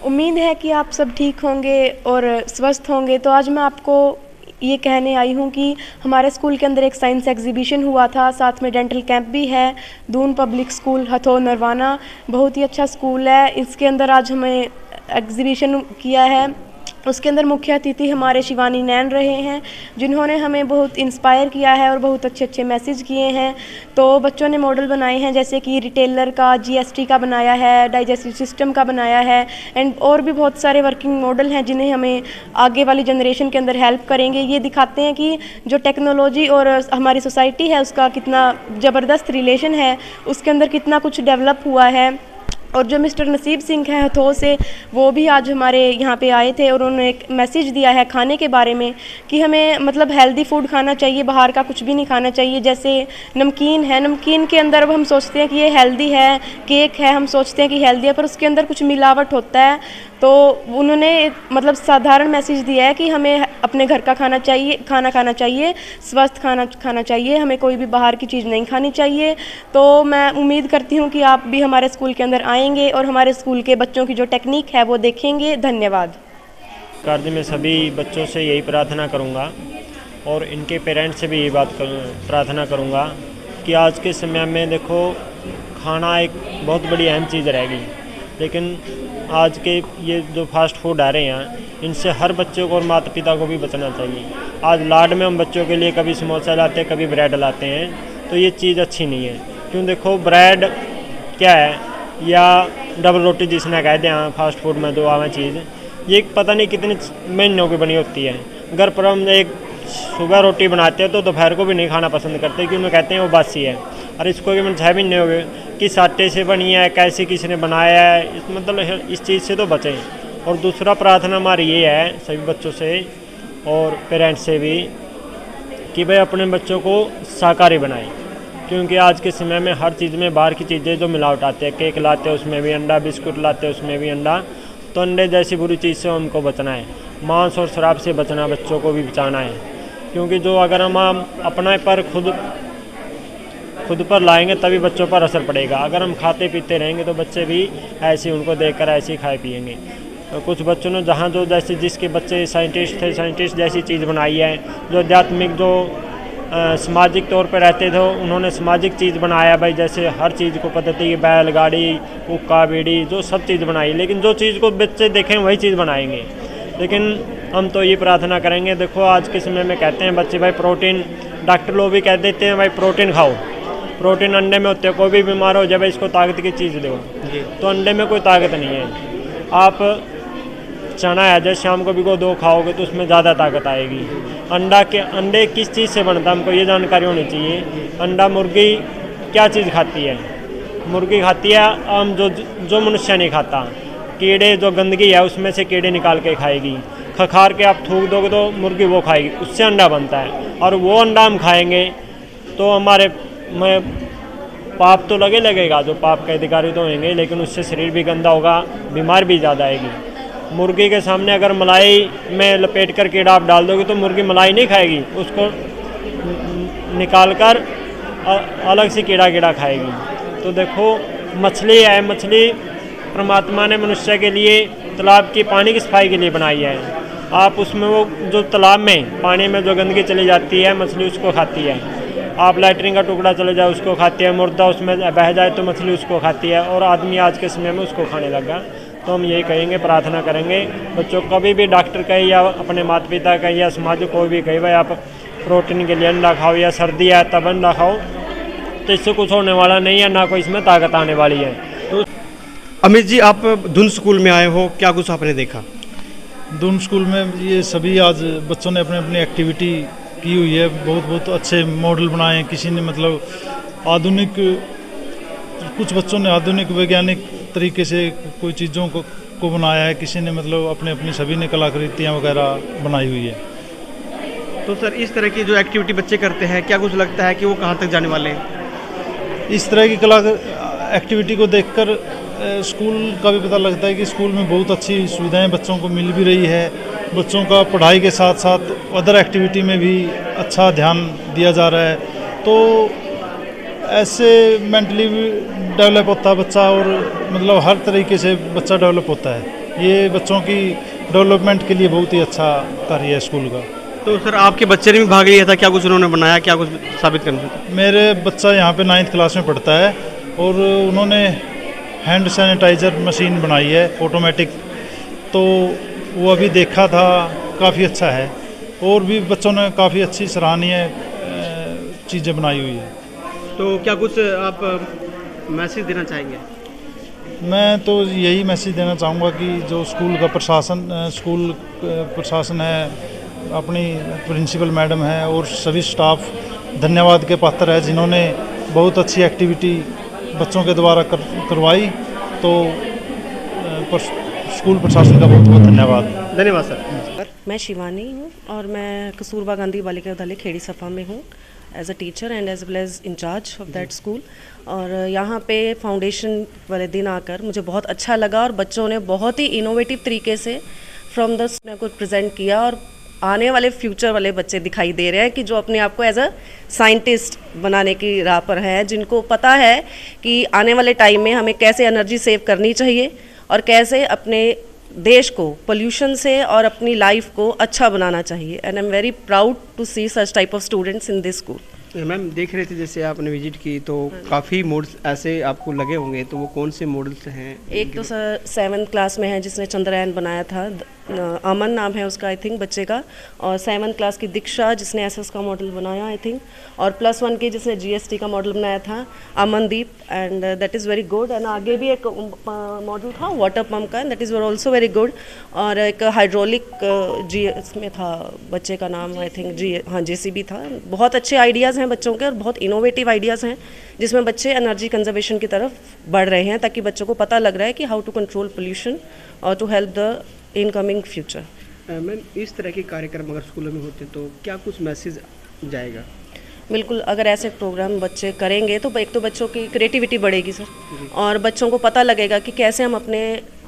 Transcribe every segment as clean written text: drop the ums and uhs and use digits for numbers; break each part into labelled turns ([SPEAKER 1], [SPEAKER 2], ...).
[SPEAKER 1] उम्मीद है कि आप सब ठीक होंगे और स्वस्थ होंगे। तो आज मैं आपको ये कहने आई हूँ कि हमारे स्कूल के अंदर एक साइंस एग्जीबिशन हुआ था, साथ में डेंटल कैंप भी है। दून पब्लिक स्कूल हथो नरवाना बहुत ही अच्छा स्कूल है। इसके अंदर आज हमें एग्जीबिशन किया है। उसके अंदर मुख्य अतिथि हमारे शिवानी नैन रहे हैं, जिन्होंने हमें बहुत इंस्पायर किया है और बहुत अच्छे अच्छे मैसेज किए हैं। तो बच्चों ने मॉडल बनाए हैं, जैसे कि रिटेलर का, जीएसटी का बनाया है, डाइजेस्टिव सिस्टम का बनाया है, एंड और भी बहुत सारे वर्किंग मॉडल हैं जिन्हें हमें आगे वाली जनरेशन के अंदर हेल्प करेंगे। ये दिखाते हैं कि जो टेक्नोलॉजी और हमारी सोसाइटी है उसका कितना ज़बरदस्त रिलेशन है, उसके अंदर कितना कुछ डेवलप हुआ है। और जो मिस्टर नसीब सिंह हैं हथो से, वो भी आज हमारे यहाँ पे आए थे और उन्होंने एक मैसेज दिया है खाने के बारे में कि हमें मतलब हेल्दी फूड खाना चाहिए, बाहर का कुछ भी नहीं खाना चाहिए। जैसे नमकीन है, नमकीन के अंदर अब हम सोचते हैं कि ये हेल्दी है, केक है हम सोचते हैं कि हेल्दी है, पर उसके अंदर कुछ मिलावट होता है। तो उन्होंने मतलब साधारण मैसेज दिया है कि हमें अपने घर का खाना चाहिए, खाना खाना चाहिए, स्वस्थ खाना खाना चाहिए, हमें कोई भी बाहर की चीज़ नहीं खानी चाहिए। तो मैं उम्मीद करती हूँ कि आप भी हमारे स्कूल के अंदर आएंगे और हमारे स्कूल के बच्चों की जो टेक्निक है वो देखेंगे। धन्यवाद।
[SPEAKER 2] कार्य में सभी बच्चों से यही प्रार्थना करूँगा और इनके पेरेंट्स से भी यही प्रार्थना करूँगा कि आज के समय में देखो खाना एक बहुत बड़ी अहम चीज़ रहेगी, लेकिन आज के ये जो फास्ट फूड आ रहे हैं इनसे हर बच्चे को और माता पिता को भी बचना चाहिए। आज लाड में हम बच्चों के लिए कभी समोसा लाते हैं, कभी ब्रेड लाते हैं, तो ये चीज़ अच्छी नहीं है। क्यों, देखो ब्रेड क्या है या डबल रोटी जिसने कह दें फास्ट फूड में जो आवे चीज़, ये पता नहीं कितने महीनों की बनी होती है। घर पर हम एक सुबह रोटी बनाते हैं तो दोपहर को भी नहीं खाना पसंद करते, क्यों उन्हें कहते हैं वो बासी है। और इसको कि 6 महीने हो गए, किस आटे से बनी है, कैसे किसी ने बनाया है, मतलब इस चीज़ से तो बचें। और दूसरा प्रार्थना हमारी ये है सभी बच्चों से और पेरेंट्स से भी कि भाई अपने बच्चों को शाकाहारी बनाएं, क्योंकि आज के समय में हर चीज़ में बाहर की चीज़ें जो मिलावट आते हैं, केक लाते हैं उसमें भी अंडा, बिस्कुट लाते हैं उसमें भी अंडा, तो अंडे जैसी बुरी चीज़ से हमको बचना है। मांस और शराब से बचना, बच्चों को भी बचाना है, क्योंकि जो अगर हम अपने पर खुद पर लाएंगे तभी बच्चों पर असर पड़ेगा। अगर हम खाते पीते रहेंगे तो बच्चे भी ऐसे उनको देखकर ऐसे ही खाए पिएंगे। तो कुछ बच्चों ने जहाँ जो जैसे जिसके बच्चे साइंटिस्ट थे, साइंटिस्ट जैसी चीज़ बनाई है, जो आध्यात्मिक जो सामाजिक तौर पर रहते थे उन्होंने सामाजिक चीज़ बनाया भाई, जैसे हर चीज़ को पद्धति की बैलगाड़ी, हुक्का, बीड़ी, जो सब चीज़ बनाई। लेकिन जो चीज़ को बच्चे देखें वही चीज़ बनाएंगे। लेकिन हम तो ये प्रार्थना करेंगे, देखो आज के समय में कहते हैं बच्चे भाई प्रोटीन, डॉक्टर लोग भी कह देते हैं भाई प्रोटीन खाओ, प्रोटीन अंडे में होते हैं, कोई भी बीमार हो जाए इसको ताकत की चीज़ दो, तो अंडे में कोई ताकत नहीं है। आप चना है जैसे शाम को भिगो दो खाओगे तो उसमें ज़्यादा ताकत आएगी। अंडे किस चीज़ से बनता है हमको ये जानकारी होनी चाहिए। अंडा मुर्गी क्या चीज़ खाती है, मुर्गी खाती है आम जो मनुष्य नहीं खाता, कीड़े, जो गंदगी है उसमें से कीड़े निकाल के खाएगी। खखार के आप थूक दोगे तो मुर्गी वो खाएगी, उससे अंडा बनता है। और वो अंडा हम खाएंगे तो हमारे में पाप तो लगेगा, जो पाप के अधिकारी तो होंगे, लेकिन उससे शरीर भी गंदा होगा, बीमार भी ज़्यादा आएगी। मुर्गी के सामने अगर मलाई में लपेट कर कीड़ा आप डाल दोगे तो मुर्गी मलाई नहीं खाएगी, उसको निकाल कर अलग से कीड़ा खाएगी। तो देखो मछली है, मछली परमात्मा ने मनुष्य के लिए तालाब की पानी की सफाई के लिए बनाई है। आप उसमें वो जो तालाब में पानी में जो गंदगी चली जाती है मछली उसको खाती है। आप लैट्रिन का टुकड़ा चले जाए उसको खाती है, मुर्दा उसमें बह जाए तो मछली उसको खाती है, और आदमी आज के समय में उसको खाने लगा। तो हम यही कहेंगे, प्रार्थना करेंगे बच्चों को, कभी भी डॉक्टर कहे या अपने माता पिता कहे या समाज को भी कहे भाई आप प्रोटीन के लिए अंडा खाओ या सर्दी है तब अंडा खाओ, तो इससे कुछ होने वाला नहीं है, ना कोई इसमें ताकत आने वाली है। तो
[SPEAKER 3] अमित जी, आप धुन स्कूल में आए हो, क्या कुछ आपने देखा?
[SPEAKER 4] धुन स्कूल में ये सभी आज बच्चों ने अपनी अपनी एक्टिविटी की हुई है, बहुत अच्छे मॉडल बनाए हैं। किसी ने मतलब आधुनिक, कुछ बच्चों ने आधुनिक वैज्ञानिक तरीके से कोई चीज़ों को बनाया है, किसी ने मतलब अपनी सभी ने कलाकृतियाँ वगैरह बनाई हुई है।
[SPEAKER 3] तो सर, इस तरह की जो एक्टिविटी बच्चे करते हैं, क्या कुछ लगता है कि वो कहाँ तक जाने वाले हैं?
[SPEAKER 4] इस तरह की कला एक्टिविटी को देखकर स्कूल का भी पता लगता है कि स्कूल में बहुत अच्छी सुविधाएं बच्चों को मिल भी रही है। बच्चों का पढ़ाई के साथ साथ अदर एक्टिविटी में भी अच्छा ध्यान दिया जा रहा है, तो ऐसे मेंटली भी डेवलप होता है बच्चा, और मतलब हर तरीके से बच्चा डेवलप होता है। ये बच्चों की डेवलपमेंट के लिए बहुत ही अच्छा कार्य है स्कूल का।
[SPEAKER 3] तो सर आपके बच्चे ने भी भाग लिया था, क्या कुछ उन्होंने बनाया, क्या कुछ साबित करना चाहते?
[SPEAKER 4] मेरे बच्चा यहाँ पे 9th क्लास में पढ़ता है और उन्होंने हैंड सैनिटाइज़र मशीन बनाई है ऑटोमेटिक, तो वो अभी देखा था, काफ़ी अच्छा है। और भी बच्चों ने काफ़ी अच्छी सराहनीय चीज़ें बनाई हुई है।
[SPEAKER 3] तो क्या कुछ आप मैसेज देना चाहेंगे?
[SPEAKER 4] मैं तो यही मैसेज देना चाहूँगा कि जो स्कूल प्रशासन है, अपनी प्रिंसिपल मैडम है और सभी स्टाफ धन्यवाद के पात्र है, जिन्होंने बहुत अच्छी एक्टिविटी बच्चों के द्वारा करवाई। तो स्कूल प्रशासन का बहुत बहुत धन्यवाद।
[SPEAKER 3] धन्यवाद सर।
[SPEAKER 5] मैं शिवानी हूँ और मैं कस्तूरबा गांधी बालिका विद्यालय खेड़ी सफा में हूँ as a teacher and as well as incharge of that school. और यहाँ पे फाउंडेशन वाले दिन आकर मुझे बहुत अच्छा लगा और बच्चों ने बहुत ही इनोवेटिव तरीके से फ्रॉम द को प्रेजेंट किया और आने वाले फ्यूचर वाले बच्चे दिखाई दे रहे हैं कि जो अपने आप को एज अ साइंटिस्ट बनाने की राह पर हैं, जिनको पता है कि आने वाले टाइम में हमें कैसे एनर्जी सेव करनी चाहिए और कैसे अपने देश को पोल्यूशन से और अपनी लाइफ को अच्छा बनाना चाहिए। And I am very proud to see such type of students in this school.
[SPEAKER 3] Ma'am देख रहे थे जैसे आपने विजिट की तो काफ़ी मॉडल्स ऐसे आपको लगे होंगे, तो वो कौन से मॉडल्स हैं?
[SPEAKER 5] एक तो सर 7th क्लास में है जिसने चंद्रयान बनाया था, अमन नाम है उसका आई थिंक बच्चे का, और 7th क्लास की दीक्षा जिसने एसएस का मॉडल बनाया आई थिंक, और +1 की जिसने जीएसटी का मॉडल बनाया था Amandeep, and that is very good. And आगे भी एक मॉडल था वाटर पम्प का, that is also very good. और एक हाइड्रोलिक जी इसमें था, बच्चे का नाम आई थिंक JCB था। बहुत अच्छे आइडियाज़ हैं बच्चों के और बहुत इनोवेटिव आइडियाज़ हैं जिसमें बच्चे एनर्जी कंजर्वेशन की तरफ बढ़ रहे हैं, ताकि बच्चों को पता लग रहा है कि हाउ टू कंट्रोल पोल्यूशन और to help the incoming future.
[SPEAKER 3] Ma'am इस तरह के कार्यक्रम अगर स्कूलों में होते तो क्या कुछ मैसेज जाएगा?
[SPEAKER 5] बिल्कुल, अगर ऐसे प्रोग्राम बच्चे करेंगे तो एक तो बच्चों की क्रिएटिविटी बढ़ेगी सर, और बच्चों को पता लगेगा कि कैसे हम अपने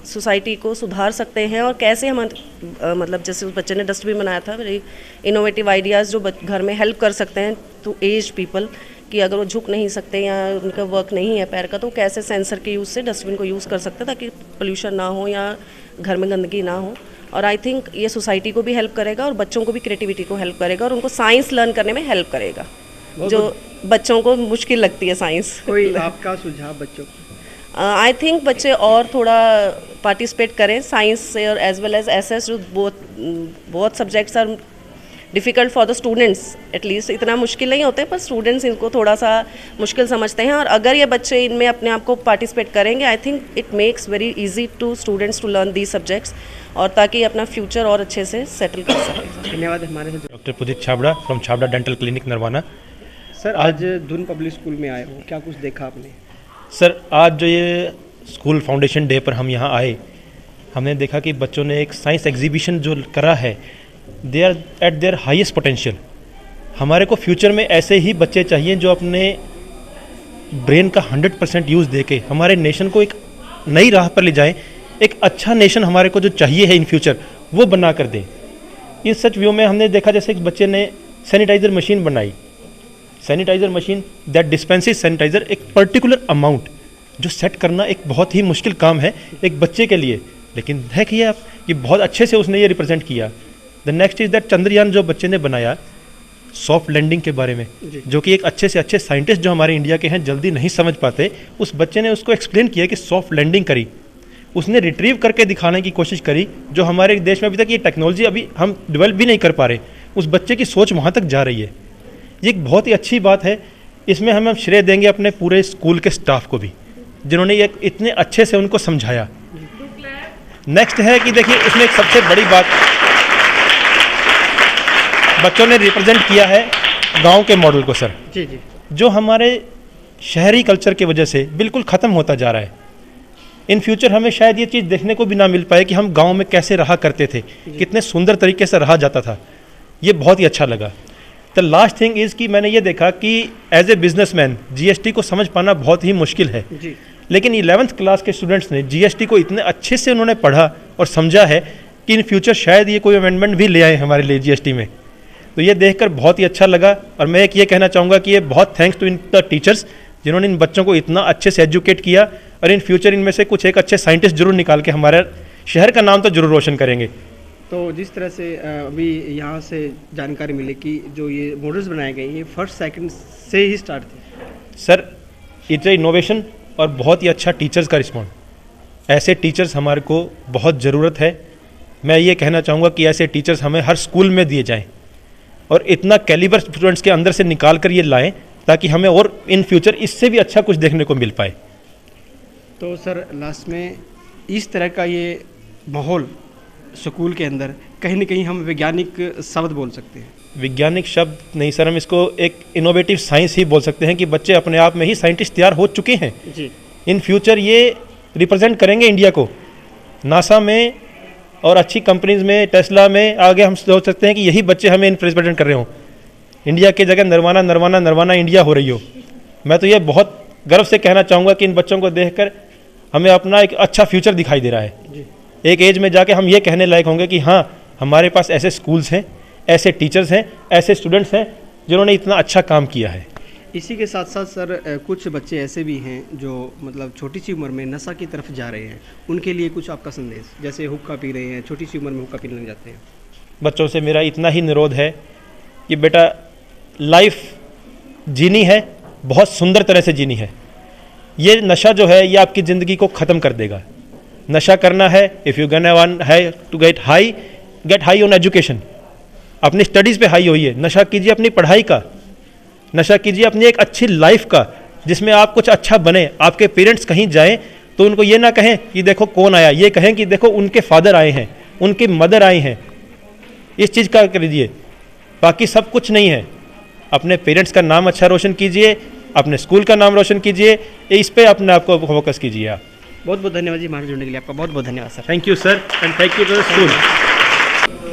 [SPEAKER 5] सोसाइटी को सुधार सकते हैं और कैसे हम मतलब जैसे उस बच्चे ने डस्टबिन बनाया था, वेरी इनोवेटिव आइडियाज़ जो घर में हेल्प कर सकते हैं टू एज पीपल, कि अगर वो झुक नहीं सकते या उनका वर्क नहीं है पैर का, तो कैसे सेंसर के यूज़ से डस्टबिन को यूज़ कर सकते हैं ताकि पोल्यूशन ना हो या घर में गंदगी ना हो। और आई थिंक ये सोसाइटी को भी हेल्प करेगा और बच्चों को भी क्रिएटिविटी को हेल्प करेगा और उनको साइंस लर्न करने में हेल्प करेगा, जो बच्चों को मुश्किल लगती है साइंस।
[SPEAKER 3] कोई आपका सुझाव बच्चों को?
[SPEAKER 5] आई थिंक बच्चे और थोड़ा पार्टिसिपेट करें साइंस से और एज वेल एज एसएस, जो बहुत subjects are difficult for the students, at least इतना मुश्किल नहीं होते, पर स्टूडेंट्स इनको थोड़ा सा मुश्किल समझते हैं। और अगर ये बच्चे इनमें अपने आप को पार्टिसिपेट करेंगे, I think it makes very easy to students to learn these subjects, और ताकि अपना फ्यूचर और अच्छे से सेटल कर सकें।
[SPEAKER 3] धन्यवाद। हमारे
[SPEAKER 6] doctor Pradeep Chhabra from Chhabra dental clinic Narwana.
[SPEAKER 3] Sir आज धुन पब्लिक स्कूल में आए हो, क्या कुछ देखा आपने?
[SPEAKER 6] सर आज जो ये स्कूल फाउंडेशन डे पर हम यहाँ आए, हमने देखा कि बच्चों ने एक साइंस एग्जीबिशन जो करा है, they are at their highest potential. हमारे को फ्यूचर में ऐसे ही बच्चे चाहिए जो अपने ब्रेन का 100% यूज़ दे के हमारे नेशन को एक नई राह पर ले जाएं। एक अच्छा नेशन हमारे को जो चाहिए है इन फ्यूचर, वो बना कर दें। इस सच व्यू में हमने देखा जैसे एक बच्चे ने सैनिटाइज़र मशीन बनाई, सैनिटाइज़र मशीन दैट डिस्पेंसेस सैनिटाइज़र, एक पर्टिकुलर अमाउंट जो सेट करना एक बहुत ही मुश्किल काम है एक बच्चे के लिए, लेकिन देखिए आप ये बहुत अच्छे से उसने ये रिप्रेजेंट किया। The next is that Chandrayaan जो बच्चे ने बनाया सॉफ्ट लैंडिंग के बारे में, जो कि एक अच्छे से अच्छे साइंटिस्ट जो हमारे इंडिया के हैं जल्दी नहीं समझ पाते, उस बच्चे ने उसको एक्सप्लेन किया कि सॉफ्ट लैंडिंग करी, उसने रिट्रीव करके दिखाने की कोशिश करी, जो हमारे देश में अभी तक ये टेक्नोलॉजी अभी हम डेवलप भी नहीं कर पा रहे। उस बच्चे की सोच वहाँ तक जा रही है, ये एक बहुत ही अच्छी बात है। इसमें हम श्रेय देंगे अपने पूरे स्कूल के स्टाफ को भी, जिन्होंने ये इतने अच्छे से उनको समझाया। नेक्स्ट है कि देखिए इसमें एक सबसे बड़ी बात, बच्चों ने रिप्रेजेंट किया है गांव के मॉडल को सर,
[SPEAKER 3] जी जी,
[SPEAKER 6] जो हमारे शहरी कल्चर की वजह से बिल्कुल ख़त्म होता जा रहा है। इन फ्यूचर हमें शायद ये चीज़ देखने को भी ना मिल पाए कि हम गांव में कैसे रहा करते थे, कितने सुंदर तरीके से रहा जाता था। ये बहुत ही अच्छा लगा। द लास्ट थिंग इज़ कि मैंने ये देखा कि एज ए बिजनेसमैन जीएसटी को समझ पाना बहुत ही मुश्किल है
[SPEAKER 3] जी।
[SPEAKER 6] लेकिन 11th क्लास के स्टूडेंट्स ने जीएसटी को इतने अच्छे से उन्होंने पढ़ा और समझा है कि इन फ्यूचर शायद ये कोई अमेंडमेंट भी ले आए हमारे लिए जीएसटी में। तो ये देखकर बहुत ही अच्छा लगा। और मैं एक ये कहना चाहूँगा कि ये बहुत थैंक्स टू इन द टीचर्स, जिन्होंने इन बच्चों को इतना अच्छे से एजुकेट किया, और इन फ्यूचर इनमें से कुछ एक अच्छे साइंटिस्ट जरूर निकाल के हमारे शहर का नाम तो जरूर रोशन करेंगे।
[SPEAKER 3] तो जिस तरह से अभी यहाँ से जानकारी मिली कि जो ये मॉडल्स बनाए गए ये फर्स्ट सेकंड से ही स्टार्ट थे।
[SPEAKER 6] सर इट्स इनोवेशन और बहुत ही अच्छा टीचर्स का रिस्पॉन्ड। ऐसे टीचर्स हमारे को बहुत ज़रूरत है। मैं ये कहना चाहूँगा कि ऐसे टीचर्स हमें हर स्कूल में दिए जाएं और इतना कैलिबर स्टूडेंट्स के अंदर से निकाल कर ये लाएं ताकि हमें और इन फ्यूचर इससे भी अच्छा कुछ देखने को मिल पाए।
[SPEAKER 3] तो सर लास्ट में इस तरह का ये माहौल स्कूल के अंदर कहीं ना कहीं हम वैज्ञानिक शब्द बोल सकते हैं।
[SPEAKER 6] वैज्ञानिक शब्द नहीं सर, हम इसको एक इनोवेटिव साइंस ही बोल सकते हैं कि बच्चे अपने आप में ही साइंटिस्ट तैयार हो चुके हैं
[SPEAKER 3] जी।
[SPEAKER 6] इन फ्यूचर ये रिप्रेजेंट करेंगे इंडिया को नासा में और अच्छी कंपनीज में, टेस्ला में। आगे हम सोच सकते हैं कि यही बच्चे हमें रिप्रेजेंट कर रहे हों, इंडिया की जगह नरवाना नरवाना नरवाना इंडिया हो रही हो। मैं तो ये बहुत गर्व से कहना चाहूँगा कि इन बच्चों को देखकर हमें अपना एक अच्छा फ्यूचर दिखाई दे रहा है
[SPEAKER 3] जी।
[SPEAKER 6] एक एज में जाके हम ये कहने लायक होंगे कि हाँ हमारे पास ऐसे स्कूल्स हैं, ऐसे टीचर्स हैं, ऐसे स्टूडेंट्स हैं जिन्होंने इतना अच्छा काम किया है।
[SPEAKER 3] इसी के साथ साथ सर कुछ बच्चे ऐसे भी हैं जो मतलब छोटी सी उम्र में नशा की तरफ जा रहे हैं, उनके लिए कुछ आपका संदेश, जैसे हुक्का पी रहे हैं, छोटी सी उम्र में हुक्का पीने लग जाते हैं।
[SPEAKER 6] बच्चों से मेरा इतना ही निरोध है कि बेटा लाइफ जीनी है, बहुत सुंदर तरह से जीनी है। ये नशा जो है ये आपकी ज़िंदगी को ख़त्म कर देगा। नशा करना है, इफ़ यू गना वन है to get high on education, अपनी स्टडीज़ पे हाई होइए। नशा कीजिए अपनी पढ़ाई का, नशा कीजिए अपनी एक अच्छी लाइफ का जिसमें आप कुछ अच्छा बने। आपके पेरेंट्स कहीं जाएं तो उनको ये ना कहें कि देखो कौन आया, ये कहें कि देखो उनके फादर आए हैं, उनकी मदर आई हैं। इस चीज़ का करिए, बाकी सब कुछ नहीं है। अपने पेरेंट्स का नाम अच्छा रोशन कीजिए, अपने स्कूल का नाम रोशन कीजिए, इस पे अपने आप को फोकस कीजिए आप।
[SPEAKER 3] बहुत बहुत धन्यवाद जी हमारे जुड़ने के लिए, आपका बहुत बहुत धन्यवाद sir.
[SPEAKER 6] Thank you sir and thank you to the school.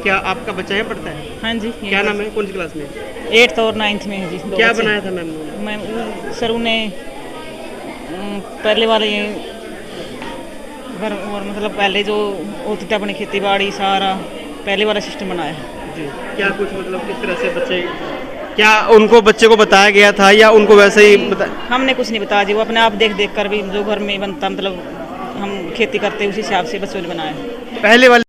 [SPEAKER 3] क्या आपका बच्चा यहाँ पढ़ता है?
[SPEAKER 7] हाँ जी।
[SPEAKER 3] क्या नाम है, कौन सी क्लास में?
[SPEAKER 7] 8th और 9th में है जी।
[SPEAKER 3] क्या बनाया था मैम?
[SPEAKER 7] मैं सर उन्हें पहले वाले घर और मतलब पहले जो होती थी अपनी खेती बाड़ी सारा पहले वाला सिस्टम बनाया है
[SPEAKER 3] जी। क्या कुछ मतलब किस तरह से बच्चे, क्या उनको बच्चे को बताया गया था या उनको वैसे ही
[SPEAKER 7] हमने कुछ नहीं बताया जी, वो अपने आप देख देख कर भी जो घर में बनता मतलब हम खेती करते उसी हिसाब से बच्चों ने बनाया।
[SPEAKER 3] पहले वाले